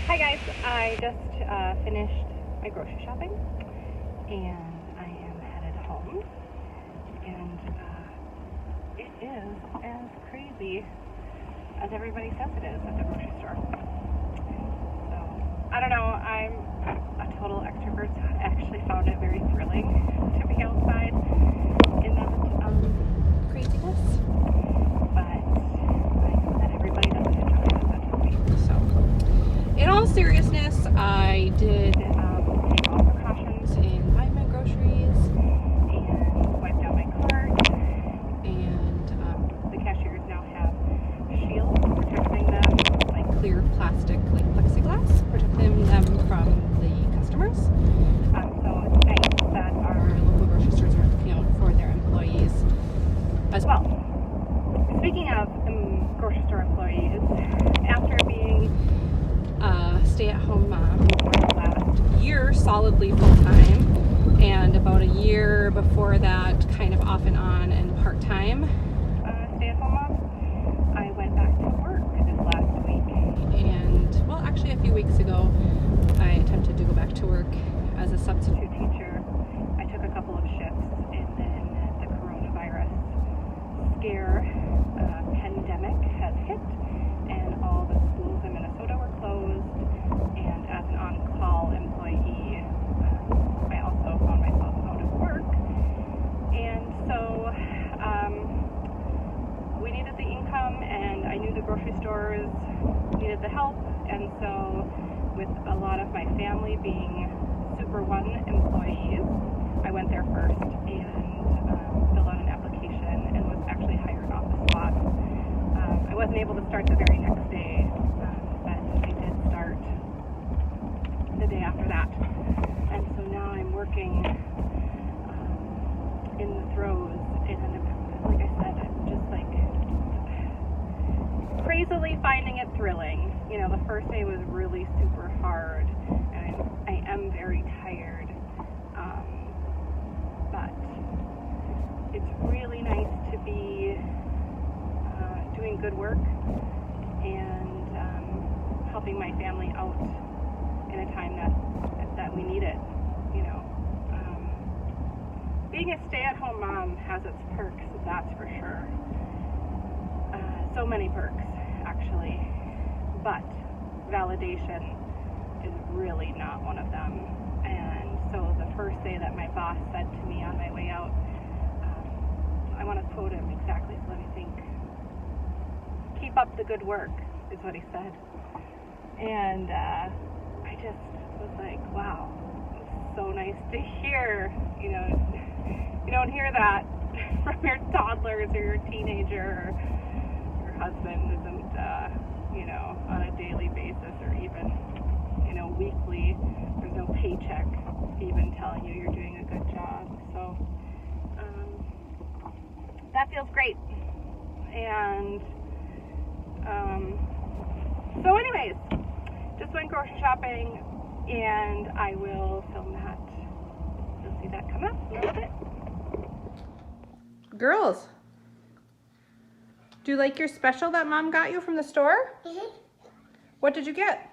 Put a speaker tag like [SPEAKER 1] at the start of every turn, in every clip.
[SPEAKER 1] Hi guys, I just finished my grocery shopping and I am headed home, and it is as crazy as everybody says it is at the grocery store. So, I don't know, I'm a total extrovert, so I actually found it very thrilling to be outside in that craziness, but I know that everybody doesn't enjoy it as much as me, so. In all seriousness, I did take all precautions in buying my groceries and wiped out my cart, and the cashiers now have shields protecting them, like clear plastic, like plexiglass, protecting them from the customers. So it's nice that our local grocery stores are looking out for their employees as well. Speaking of grocery store employees, after being stay-at-home mom for the last year solidly full-time, and about a year before that kind of off and on and part-time stay-at-home mom, I went back to work this last week, and well, actually a few weeks ago I attempted to go back to work as a substitute teacher. I took a couple of shifts, and then the coronavirus scare pandemic has hit, and all the schools in Minnesota were closed. And as an on-call employee, I also found myself out of work. And so we needed the income, and I knew the grocery stores needed the help. And so with a lot of my family being Super One employees, I went there first and filled out an application and was actually hired on the spot. I wasn't able to start the very next day, but I did start the day after that. And so now I'm working in the throes, and like I said, I'm just like crazily finding it thrilling. You know, the first day was really super hard, and I am very tired, but it's really nice to be doing good work and helping my family out in a time that we need it. You know, being a stay-at-home mom has its perks, that's for sure. So many perks, actually, but validation is really not one of them. And so the first day that my boss said to me on my way out, I want to quote him exactly, so let me think. "Keep up the good work," is what he said. And I just was like, wow, it's so nice to hear. You know, you don't hear that from your toddlers or your teenager, or your husband isn't, you know, on a daily basis or even, you know, weekly. There's no paycheck even telling you you're doing a good job. So that feels great. And so anyways, just went grocery shopping, and I will film that. You'll see that come up in a little bit. Girls, do you like your special that Mom got you from the store?
[SPEAKER 2] Mm-hmm.
[SPEAKER 1] What did you get?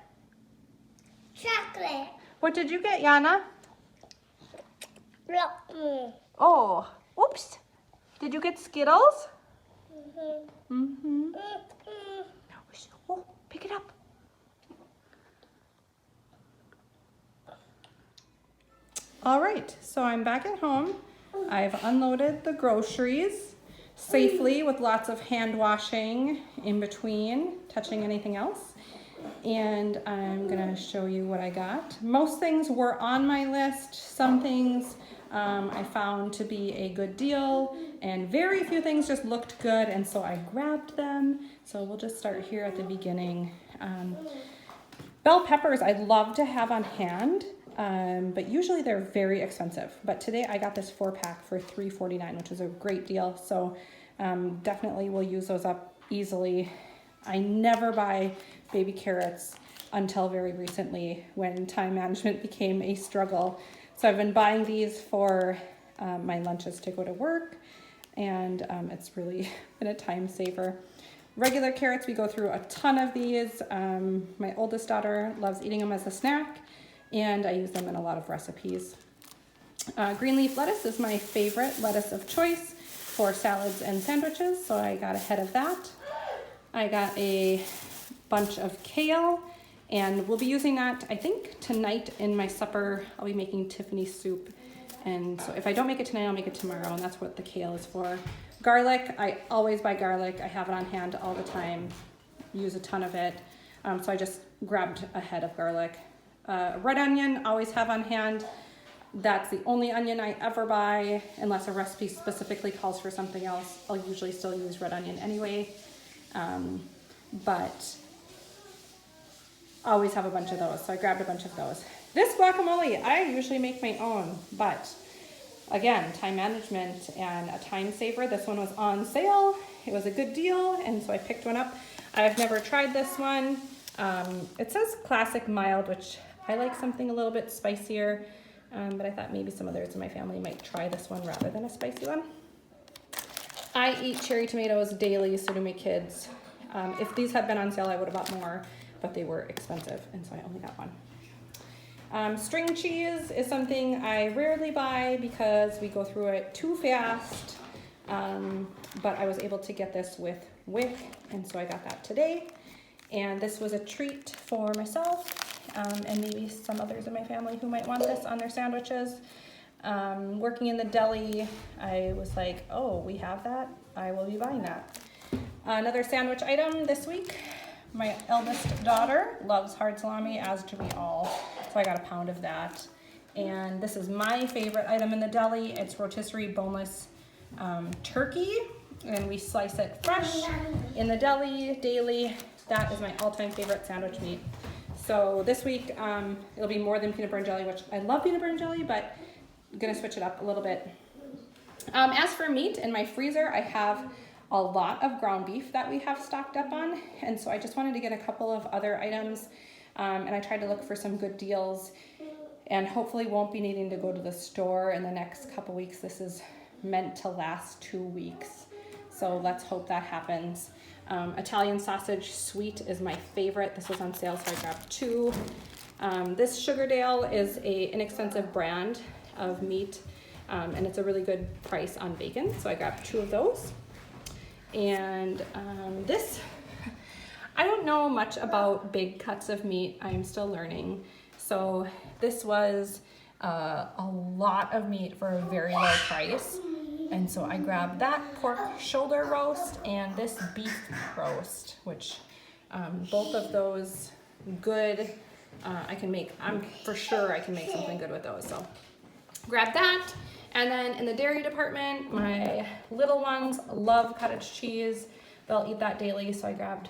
[SPEAKER 2] Chocolate.
[SPEAKER 1] What did you get, Yana?
[SPEAKER 2] Mm.
[SPEAKER 1] Oh, oops. Did you get Skittles?
[SPEAKER 2] Mm-hmm.
[SPEAKER 1] Mm-hmm.
[SPEAKER 2] Mm-hmm.
[SPEAKER 1] Oh, pick it up. All right, so I'm back at home. I've unloaded the groceries safely with lots of hand washing in between touching anything else. And I'm gonna show you what I got. Most things were on my list. Some things I found to be a good deal, and very few things just looked good, and so I grabbed them. So we'll just start here at the beginning. Bell peppers I'd love to have on hand, but usually they're very expensive. But today I got this 4-pack for $3.49, which is a great deal. So definitely will use those up easily. I never buy baby carrots until very recently, when time management became a struggle. So I've been buying these for my lunches to go to work, and it's really been a time saver.
[SPEAKER 3] Regular carrots, we go through a ton of these. My oldest daughter loves eating them as a snack, and I use them in a lot of recipes. Green leaf lettuce is my favorite lettuce of choice for salads and sandwiches, so I got ahead of that. I got a bunch of kale, and we'll be using that, I think, tonight in my supper. I'll be making Tiffany soup, and so if I don't make it tonight, I'll make it tomorrow, and that's what the kale is for. Garlic, I always buy garlic. I have it on hand all the time, use a ton of it, so I just grabbed a head of garlic. Red onion, always have on hand. That's the only onion I ever buy, unless a recipe specifically calls for something else. I'll usually still use red onion anyway, but always have a bunch of those, so I grabbed a bunch of those. This guacamole, I usually make my own, but again, time management and a time saver. This one was on sale. It was a good deal, and so I picked one up. I've never tried this one. It says classic mild, which I like something a little bit spicier. But I thought maybe some others in my family might try this one rather than a spicy one. I eat cherry tomatoes daily, so do my kids. If these had been on sale, I would have bought more, but they were expensive, and so I only got one. String cheese is something I rarely buy because we go through it too fast, but I was able to get this with wick, and so I got that today. And this was a treat for myself. And maybe some others in my family who might want this on their sandwiches. Working in the deli, I was like, oh, we have that? I will be buying that. Another sandwich item this week, my eldest daughter loves hard salami, as do we all. So I got a pound of that. And this is my favorite item in the deli. It's rotisserie boneless turkey, and we slice it fresh in the deli daily. That is my all-time favorite sandwich meat. So this week, it'll be more than peanut butter and jelly, which I love peanut butter and jelly, but I'm gonna switch it up a little bit. As for meat, in my freezer, I have a lot of ground beef that we have stocked up on, and so I just wanted to get a couple of other items, and I tried to look for some good deals, and hopefully won't be needing to go to the store in the next couple weeks. This is meant to last 2 weeks, so let's hope that happens. Italian sausage sweet is my favorite. This was on sale, so I grabbed 2. This Sugardale is a inexpensive brand of meat, and it's a really good price on bacon, so I grabbed 2 of those. And this, I don't know much about big cuts of meat. I'm still learning. So this was a lot of meat for a very low price. And so I grabbed that pork shoulder roast and this beef roast, which both of those good. I'm for sure I can make something good with those. So grab that. And then in the dairy department, my little ones love cottage cheese. They'll eat that daily, so I grabbed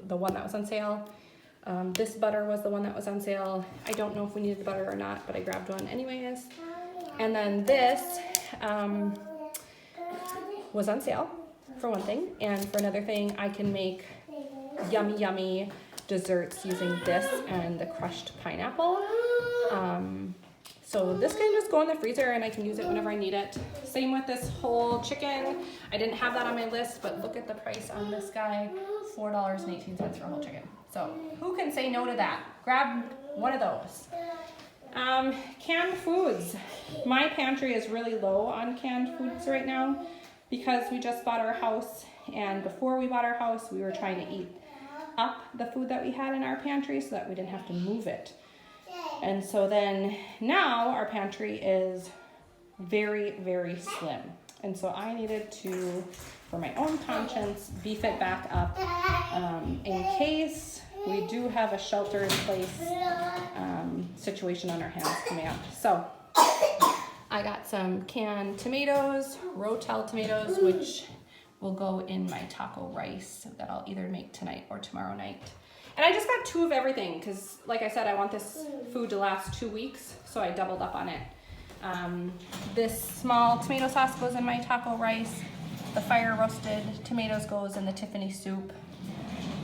[SPEAKER 3] the one that was on sale. This butter was the one that was on sale. I don't know if we needed the butter or not, but I grabbed one anyways. And then this was on sale for one thing, and for another thing, I can make yummy, yummy desserts using this and the crushed pineapple. So this can just go in the freezer and I can use it whenever I need it. Same with this whole chicken. I didn't have that on my list, but look at the price on this guy, $4.18 for a whole chicken. So who can say no to that? Grab one of those. Canned foods. My pantry is really low on canned foods right now because we just bought our house, and before we bought our house, we were trying to eat up the food that we had in our pantry so that we didn't have to move it. And so then now our pantry is very, very slim. And so I needed to, for my own conscience, beef it back up in case we do have a shelter-in-place situation on our hands coming up. So I got some canned tomatoes, Rotel tomatoes, which will go in my taco rice that I'll either make tonight or tomorrow night. And I just got 2 of everything because, like I said, I want this food to last 2 weeks, so I doubled up on it. This small tomato sauce goes in my taco rice. The fire roasted tomatoes goes in the Tiffany soup.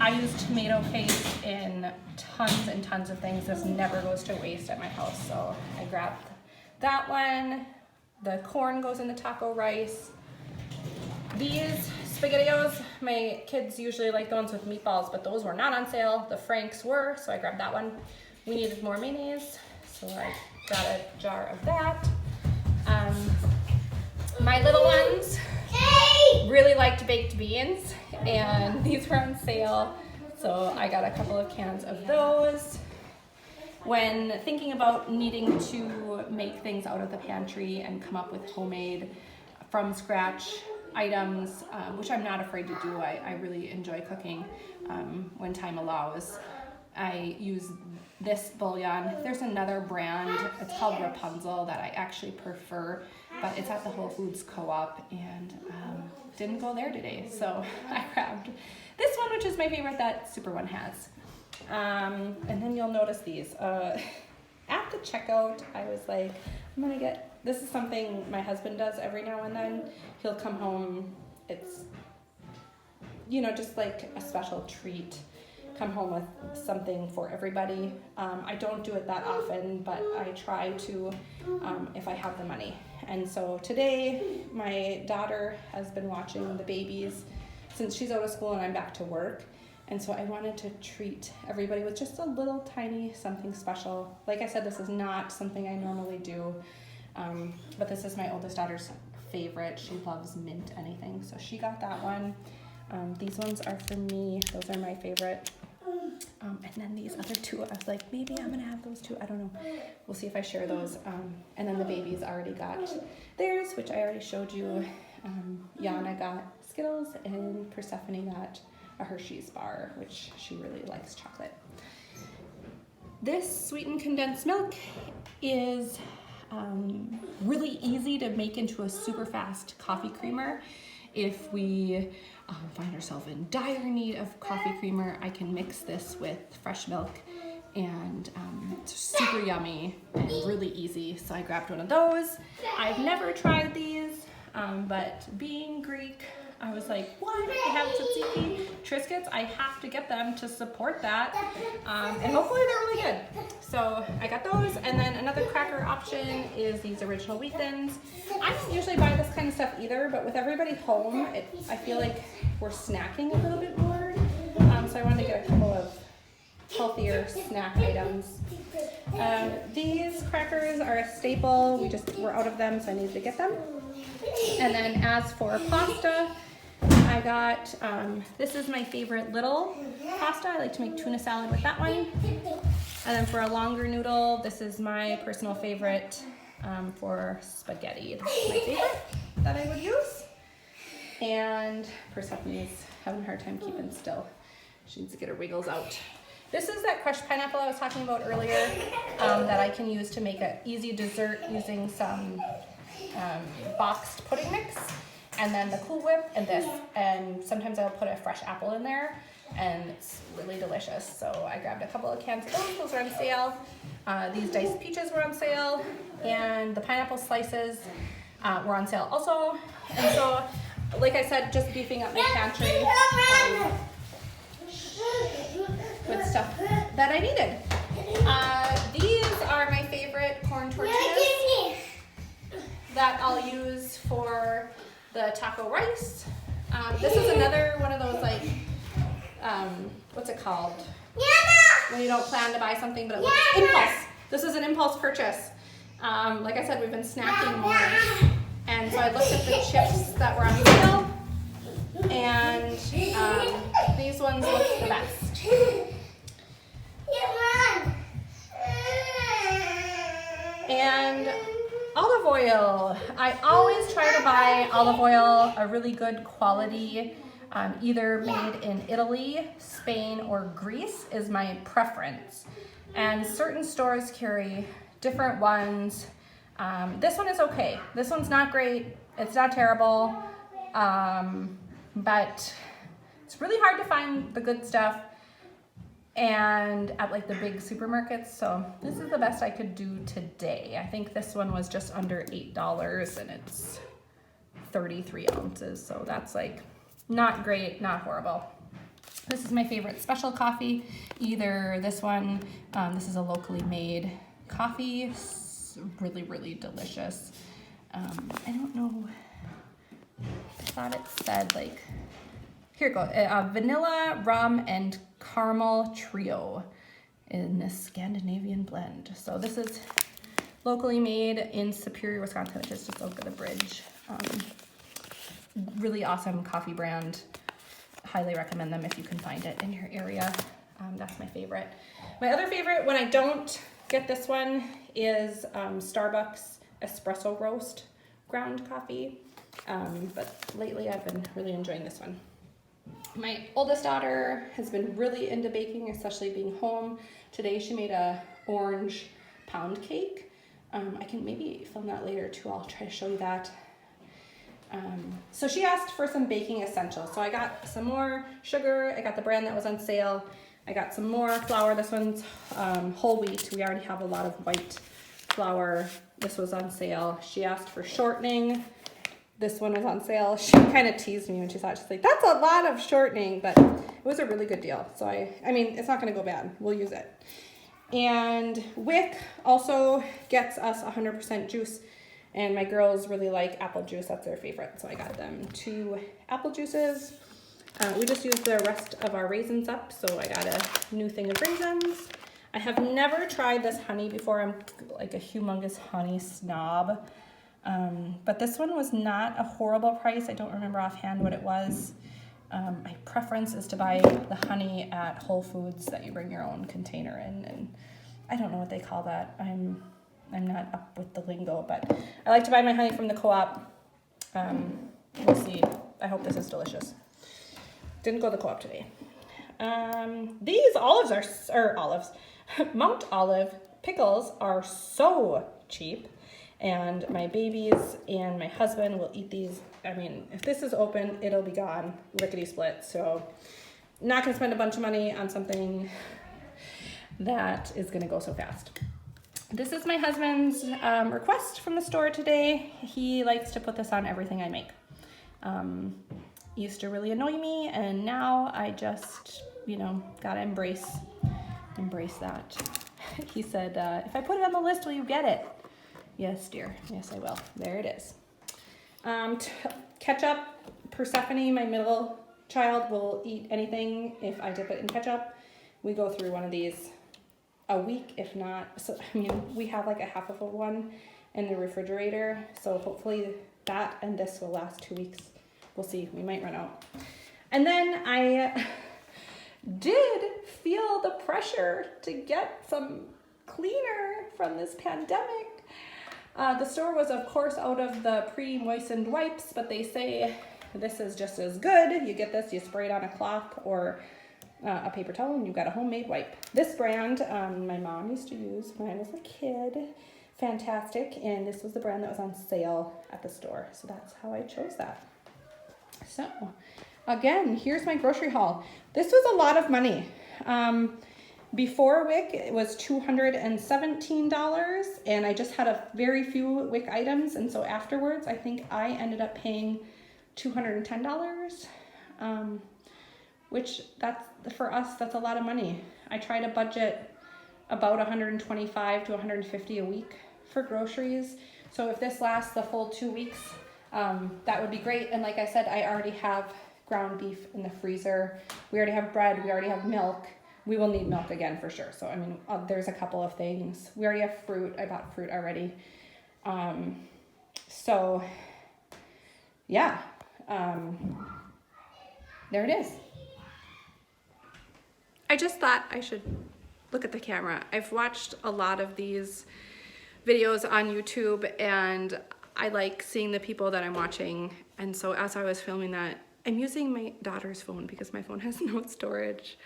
[SPEAKER 3] I use tomato paste in tons and tons of things. This never goes to waste at my house, so I grabbed that one. The corn goes in the taco rice. These SpaghettiOs. My kids usually like the ones with meatballs, but those were not on sale. The Franks were, so I grabbed that one. We needed more mayonnaise, so I got a jar of that. My little ones really liked baked beans, and these were on sale, so I got a couple of cans of those. When thinking about needing to make things out of the pantry and come up with homemade from scratch items, which I'm not afraid to do, I really enjoy cooking when time allows. I use this bouillon. There's another brand, it's called Rapunzel, that I actually prefer, but it's at the Whole Foods Co-op, and didn't go there today, so I grabbed this one, which is my favorite that Super One has. And then you'll notice these. At the checkout, I was like, I'm gonna get, this is something my husband does every now and then. He'll come home, it's, you know, just like a special treat. Come home with something for everybody. I don't do it that often, but I try to if I have the money. And so today, my daughter has been watching the babies since she's out of school and I'm back to work. And so I wanted to treat everybody with just a little tiny something special. Like I said, this is not something I normally do, but this is my oldest daughter's favorite. She loves mint anything, so she got that one. These ones are for me. Those are my favorite. And then these other two, I was like, maybe I'm gonna have those two. I don't know. We'll see if I share those. And then the babies already got theirs, which I already showed you. Yana got Skittles, and Persephone got a Hershey's bar, which she really likes chocolate. This sweetened condensed milk is really easy to make into a super fast coffee creamer. If we find ourselves in dire need of coffee creamer, I can mix this with fresh milk, and it's super yummy and really easy. So I grabbed one of those. I've never tried these, but being Greek, I was like, what? They have tzatziki Triscuits? I have to get them to support that. And hopefully they're really good. So I got those. And then another cracker option is these original wheat thins. I don't usually buy this kind of stuff either, but with everybody home, I feel like we're snacking a little bit more. So I wanted to get a couple of healthier snack items. These crackers are a staple. We're out of them, so I needed to get them. And then as for pasta, I got, this is my favorite little pasta. I like to make tuna salad with that one. And then for a longer noodle, this is my personal favorite for spaghetti. This is my favorite that I would use. And Persephone's having a hard time keeping still. She needs to get her wiggles out. This is that crushed pineapple I was talking about earlier that I can use to make an easy dessert using some boxed pudding mix, and then the Cool Whip and this, and sometimes I'll put a fresh apple in there, and it's really delicious. So I grabbed a couple of cans of those are on sale. These diced peaches were on sale, and the pineapple slices were on sale also. And so, like I said, just beefing up my pantry with stuff that I needed. These are my favorite corn tortillas that I'll use for the taco rice. This is another one of those, like, what's it called? When you don't plan to buy something, but it looks impulse. This is an impulse purchase. Like I said, we've been snacking more. And so I looked at the chips that were on sale, and these ones look the best. And olive oil. I always try to buy olive oil, a really good quality, either made in Italy, Spain, or Greece is my preference. And certain stores carry different ones. This one is okay. This one's not great. It's not terrible, but it's really hard to find the good stuff and at like the big supermarkets. So this is the best I could do today. I think this one was just under $8 and it's 33 ounces. So that's like not great, not horrible. This is my favorite special coffee. Either this one, this is a locally made coffee. It's really, really delicious. I don't know, I thought it said like Here it goes. Vanilla, rum, and caramel trio in this Scandinavian blend. So this is locally made in Superior, Wisconsin, which is just over the bridge. Really awesome coffee brand. Highly recommend them if you can find it in your area. That's my favorite. My other favorite, when I don't get this one, is Starbucks espresso roast ground coffee. But lately I've been really enjoying this one. My oldest daughter has been really into baking, especially being home. Today she made a orange pound cake. I can maybe film that later too. I'll try to show you that. So she asked for some baking essentials. So I got some more sugar. I got the brand that was on sale. I got some more flour. This one's whole wheat. We already have a lot of white flour. This was on sale. She asked for shortening. This one was on sale. She kind of teased me when she saw it. She's like, that's a lot of shortening, but it was a really good deal. So I mean, it's not gonna go bad. We'll use it. And Wick also gets us 100% juice, and my girls really like apple juice. That's their favorite. So I got them 2 apple juices. We just used the rest of our raisins up, so I got a new thing of raisins. I have never tried this honey before. I'm like a humongous honey snob. But this one was not a horrible price. I don't remember offhand what it was. My preference is to buy the honey at Whole Foods that you bring your own container in, and I don't know what they call that. I'm not up with the lingo, but I like to buy my honey from the co-op. We'll see. I hope this is delicious. Didn't go to the co-op today. These olives Mount Olive pickles are so cheap. And my babies and my husband will eat these. I mean, if this is open, it'll be gone, lickety split. So not gonna spend a bunch of money on something that is gonna go so fast. This is my husband's request from the store today. He likes to put this on everything I make. Used to really annoy me, and now I just, gotta embrace that. He said, if I put it on the list, will you get it? Yes, dear. Yes, I will. There it is. Ketchup. Persephone, my middle child, will eat anything if I dip it in ketchup. We go through one of these a week, if not. So, we have like a half of one in the refrigerator. So hopefully that and this will last 2 weeks. We'll see. We might run out. And then I did feel the pressure to get some cleaner from this pandemic. The store was, of course, out of the pre-moistened wipes, but they say this is just as good. You get this, you spray it on a cloth or a paper towel, and you've got a homemade wipe. This brand, my mom used to use when I was a kid. Fantastic. And this was the brand that was on sale at the store. So that's how I chose that. So, again, here's my grocery haul. This was a lot of money. Before Wick, it was $217, and I just had a very few Wick items, and so afterwards, I think I ended up paying $210, which for us, that's a lot of money. I try to budget about $125 to $150 a week for groceries, so if this lasts the full 2 weeks, that would be great. And like I said, I already have ground beef in the freezer. We already have bread. We already have milk. We will need milk again for sure. So, there's a couple of things. We already have fruit. I bought fruit already. So, yeah. There it is. I just thought I should look at the camera. I've watched a lot of these videos on YouTube, and I like seeing the people that I'm watching. And so as I was filming that, I'm using my daughter's phone because my phone has no storage.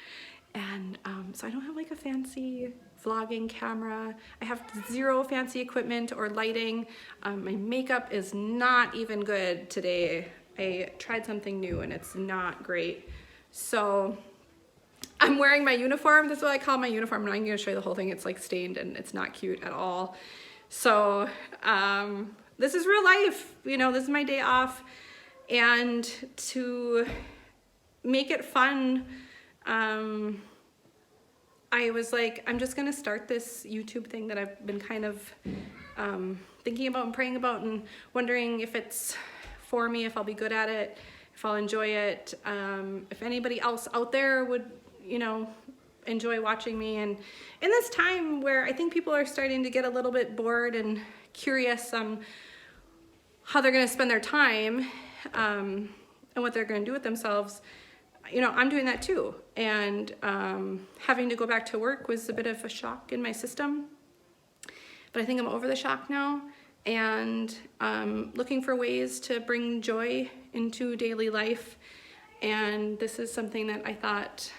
[SPEAKER 3] And so I don't have like a fancy vlogging camera. I have zero fancy equipment or lighting. My makeup is not even good today. I tried something new and it's not great. So I'm wearing my uniform. This is what I call my uniform. I'm not even gonna show you the whole thing. It's like stained and it's not cute at all. So this is real life. This is my day off. And to make it fun, I was like, I'm just gonna start this YouTube thing that I've been kind of thinking about and praying about and wondering if it's for me, if I'll be good at it. if I'll enjoy it, if anybody else out there would, you know, enjoy watching me. And in this time where I think people are starting to get a little bit bored and curious on how they're going to spend their time and what they're going to do with themselves, you know, I'm doing that too. And having to go back to work was a bit of a shock in my system. But I think I'm over the shock now, and looking for ways to bring joy into daily life. And this is something that I thought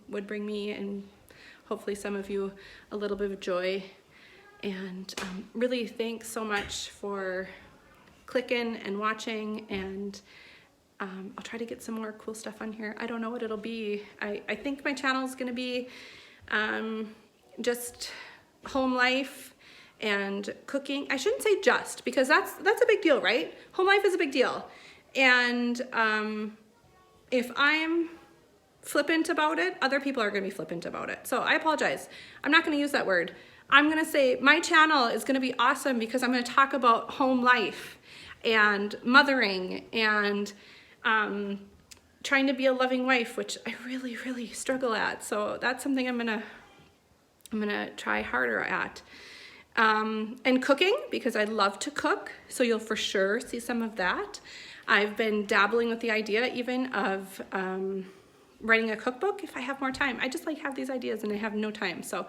[SPEAKER 3] would bring me and hopefully some of you a little bit of joy. And really thanks so much for clicking and watching, and I'll try to get some more cool stuff on here. I don't know what it'll be. I think my channel is going to be just home life and cooking. I shouldn't say just, because that's a big deal, right? Home life is a big deal. And if I'm flippant about it, other people are going to be flippant about it. So I apologize. I'm not going to use that word. I'm going to say my channel is going to be awesome because I'm going to talk about home life and mothering and trying to be a loving wife, which I really, really struggle at. So that's something I'm gonna try harder at. And cooking, because I love to cook, so you'll for sure see some of that. I've been dabbling with the idea even of writing a cookbook if I have more time. I just like have these ideas and I have no time. So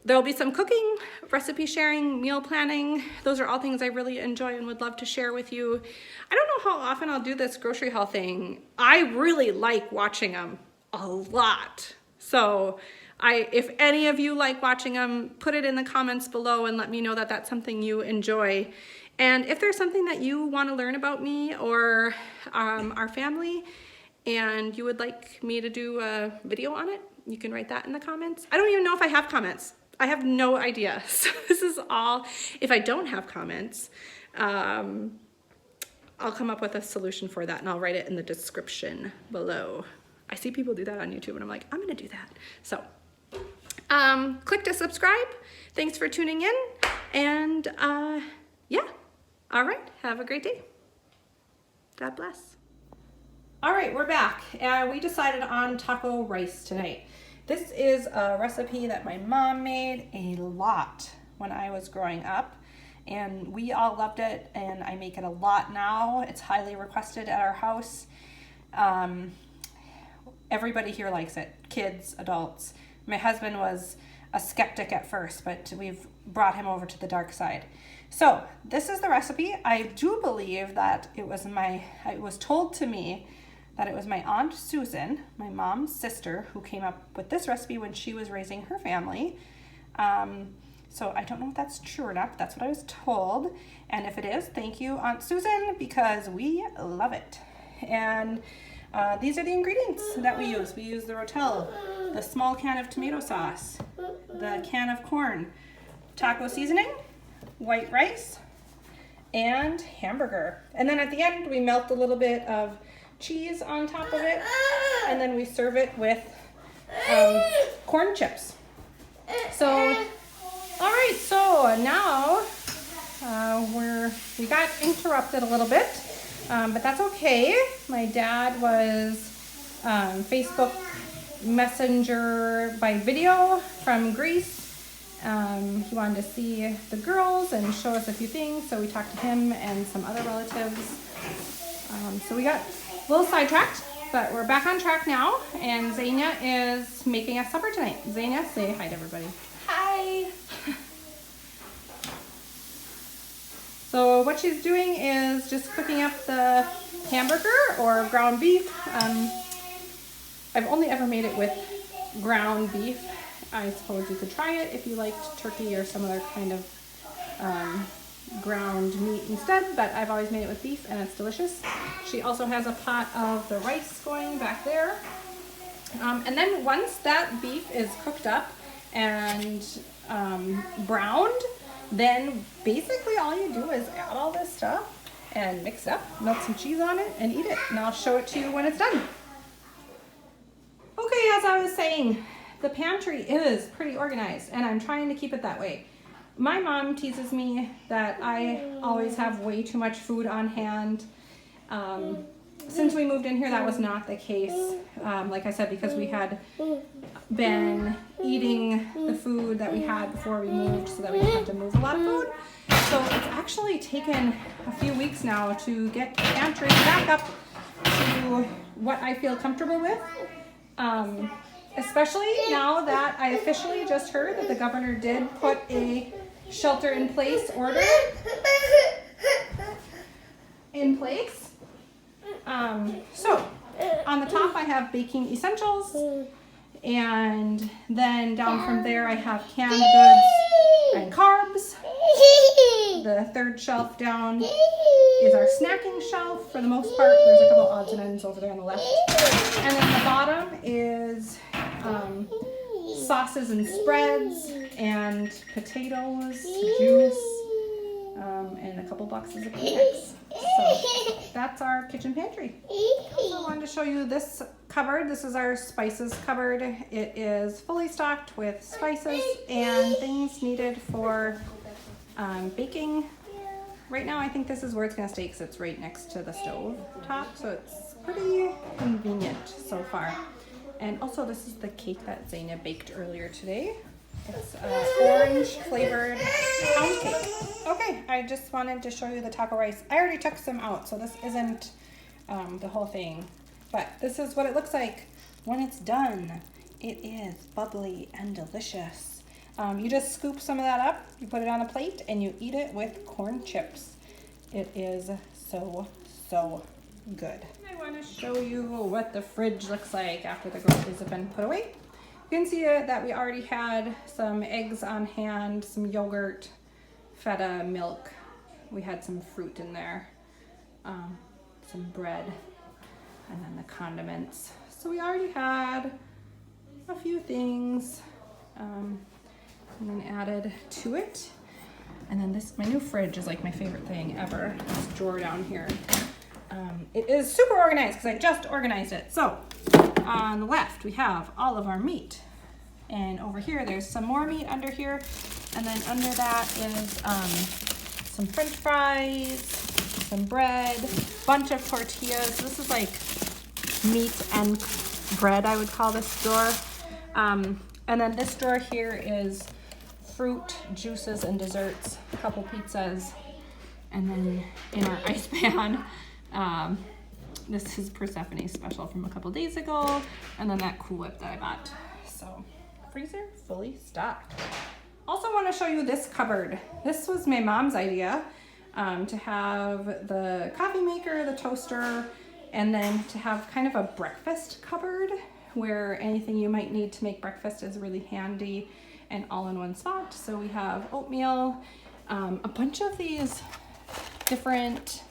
[SPEAKER 3] there'll be some cooking, recipe sharing, meal planning. Those are all things I really enjoy and would love to share with you. I don't know how often I'll do this grocery haul thing. I really like watching them a lot. So if any of you like watching them, put it in the comments below and let me know that that's something you enjoy. And if there's something that you want to learn about me or our family and you would like me to do a video on it, you can write that in the comments. I don't even know if I have comments. I have no idea. So this is all, if I don't have comments, I'll come up with a solution for that and I'll write it in the description below. I see people do that on YouTube and I'm like, I'm gonna do that. So click to subscribe. Thanks for tuning in. And yeah, all right, have a great day. God bless. All right, we're back. We decided on taco rice tonight. This is a recipe that my mom made a lot when I was growing up, and we all loved it, and I make it a lot now. It's highly requested at our house. Everybody here likes it, kids, adults. My husband was a skeptic at first, but we've brought him over to the dark side. So this is the recipe. I do believe that it was told to me that it was my Aunt Susan, my mom's sister, who came up with this recipe when she was raising her family. So I don't know if that's true or not, but that's what I was told. And if it is, thank you, Aunt Susan, because we love it. And these are the ingredients that we use. We use the rotel, the small can of tomato sauce, the can of corn, taco seasoning, white rice, and hamburger. And then at the end, we melt a little bit of cheese on top of it, and then we serve it with corn chips. So, all right, so now we got interrupted a little bit, but that's okay. My dad was Facebook Messenger by video from Greece. He wanted to see the girls and show us a few things, so we talked to him and some other relatives. So we got a little sidetracked, but we're back on track now, and Xenia is making us supper tonight. Xenia, say hi to everybody. Hi! So what she's doing is just cooking up the hamburger or ground beef. I've only ever made it with ground beef. I suppose you could try it if you liked turkey or some other kind of ground meat instead, but I've always made it with beef and it's delicious. She also has a pot of the rice going back there. And then once that beef is cooked up and browned, then basically all you do is add all this stuff and mix it up, melt some cheese on it, and eat it. And I'll show it to you when it's done. Okay, as I was saying, the pantry is pretty organized, and I'm trying to keep it that way. My mom teases me that I always have way too much food on hand. since we moved in here, that was not the case. Like I said, because we had been eating the food that we had before we moved, so that we didn't have to move a lot of food. So it's actually taken a few weeks now to get the pantry back up to what I feel comfortable with. Especially now that I officially just heard that the governor did put a shelter-in-place order in place. So on the top I have baking essentials, and then down from there I have canned goods and carbs. The third shelf down is our snacking shelf for the most part. There's a couple odds and ends over there on the left. And then the bottom is sauces and spreads and potatoes, juice, and a couple boxes of Kleenex. So that's our kitchen pantry. I also wanted to show you this cupboard. This is our spices cupboard. It is fully stocked with spices and things needed for baking. Right now I think this is where it's going to stay because it's right next to the stove top, so it's pretty convenient so far. And also this is the cake that Zayna baked earlier today. It's orange flavored pound cake. Okay, I just wanted to show you the taco rice. I already took some out, so this isn't the whole thing. But this is what it looks like when it's done. It is bubbly and delicious. You just scoop some of that up, you put it on a plate, and you eat it with corn chips. It is so, so good. I want to show you what the fridge looks like after the groceries have been put away. You can see that we already had some eggs on hand, some yogurt, feta, milk. We had some fruit in there, some bread, and then the condiments. So we already had a few things, and then added to it. And then this, my new fridge is like my favorite thing ever. This drawer down here. It is super organized because I just organized it. So on the left we have all of our meat, and over here there's some more meat under here, and then under that is some french fries, some bread, bunch of tortillas. This is like meat and bread, I would call this drawer. And then this drawer here is fruit, juices, and desserts, a couple pizzas, and then in our ice pan, this is Persephone's special from a couple days ago, and then that Cool Whip that I bought. So freezer fully stocked. Also want to show you this cupboard. This was my mom's idea, to have the coffee maker, the toaster, and then to have kind of a breakfast cupboard where anything you might need to make breakfast is really handy and all in one spot. So we have oatmeal, a bunch of these different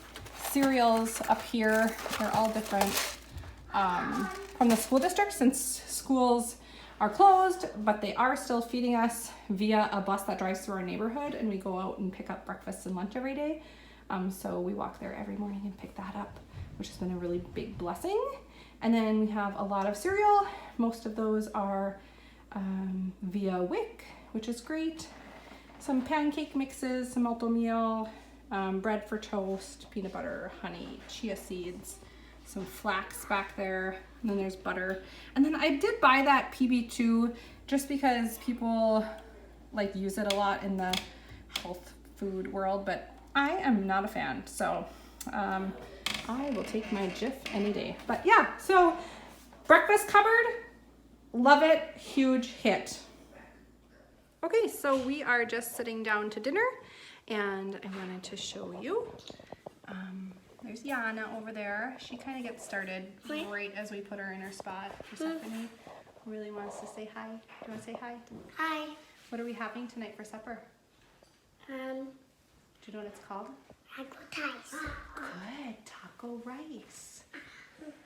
[SPEAKER 3] cereals up here. They're all different from the school district, since schools are closed, but they are still feeding us via a bus that drives through our neighborhood, and we go out and pick up breakfast and lunch every day. So we walk there every morning and pick that up, which has been a really big blessing. And then we have a lot of cereal. Most of those are via WIC, which is great. Some pancake mixes, some oatmeal, bread for toast, peanut butter, honey, chia seeds, some flax back there, and then there's butter. And then I did buy that PB2 just because people like use it a lot in the health food world, but I am not a fan, so I will take my Jif any day. But yeah, so breakfast cupboard, love it, huge hit. Okay, so we are just sitting down to dinner, and I wanted to show you. There's Yana over there. She kind of gets started right as we put her in her spot. Persephone really wants to say hi. Do you want to say hi?
[SPEAKER 2] Hi.
[SPEAKER 3] What are we having tonight for supper? Do you know what it's called?
[SPEAKER 2] Taco rice.
[SPEAKER 3] Good, taco rice.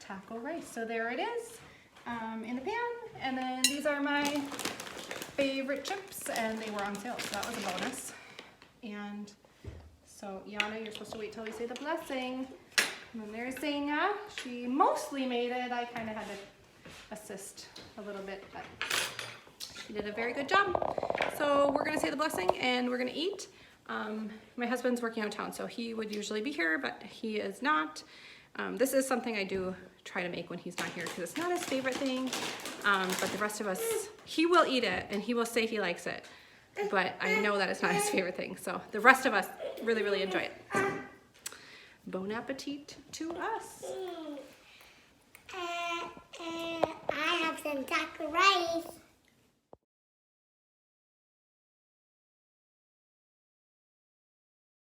[SPEAKER 3] Taco rice. So there it is in the pan. And then these are my favorite chips, and they were on sale, so that was a bonus. And so Yana, you're supposed to wait till we say the blessing. And then there's Zayna. She mostly made it. I kind of had to assist a little bit, but she did a very good job. So we're gonna say the blessing and we're gonna eat. My husband's working out of town, so he would usually be here, but he is not. This is something I do try to make when he's not here because it's not his favorite thing. But the rest of us, he will eat it and he will say he likes it. But I know that it's not his favorite thing. So the rest of us really, really enjoy it. Bon appetit to us.
[SPEAKER 2] I have some taco rice.